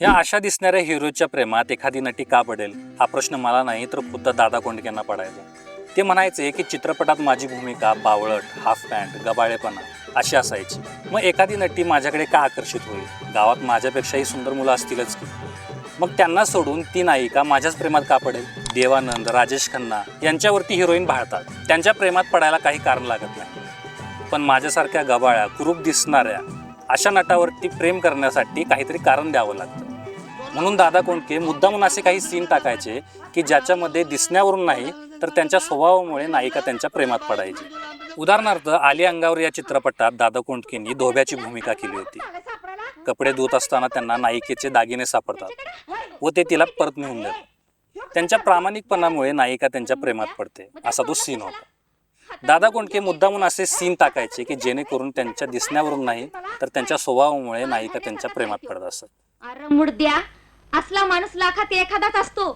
या अशा दिसणाऱ्या हिरोच्या प्रेमात एखादी नटी का पडेल हा प्रश्न मला नाही तर खुद्द दादा कोंडकेंना पडायचा. ते म्हणायचे की चित्रपटात माझी भूमिका बावळट, हाफ पॅन्ट, गबाळेपणा अशी असायची. मग एखादी नटी माझ्याकडे का आकर्षित होईल? गावात माझ्यापेक्षाही सुंदर मुलं असतीलच की. मग त्यांना सोडून ती नायिका माझ्याच प्रेमात का पडेल? देवानंद, राजेश खन्ना यांच्यावरती हिरोईन भाळतात. त्यांच्या प्रेमात पडायला काही कारण लागत नाही. पण माझ्यासारख्या गबाळ्या, कुरूप दिसणाऱ्या अशा नटावरती प्रेम करण्यासाठी काहीतरी कारण द्यावं लागतं. म्हणून दादा कोंडके मुद्दामून असे काही सीन टाकायचे की ज्याच्यामध्ये दिसण्यावरून नाही तर त्यांच्या स्वभावामुळे नायिका त्यांच्या प्रेमात पडायची. उदाहरणार्थ आली अंगावर या चित्रपटात दादा कोंडकेंनी धोब्याची भूमिका केली होती. कपडे धुत असताना त्यांना नायिकेचे दागिने सापडतात व ते तिला परत नेऊन देतात. त्यांच्या प्रामाणिकपणामुळे नायिका त्यांच्या प्रेमात पडते असा तो सीन होता. दादा कोंडके मुद्दामून असे सीन टाकायचे की जेणेकरून त्यांच्या दिसण्यावरून नाही तर त्यांच्या स्वभावामुळे नायिका त्यांच्या प्रेमात पडत असत. अरे मुर्द्या, असला माणूस लाखात एखादाच असतो.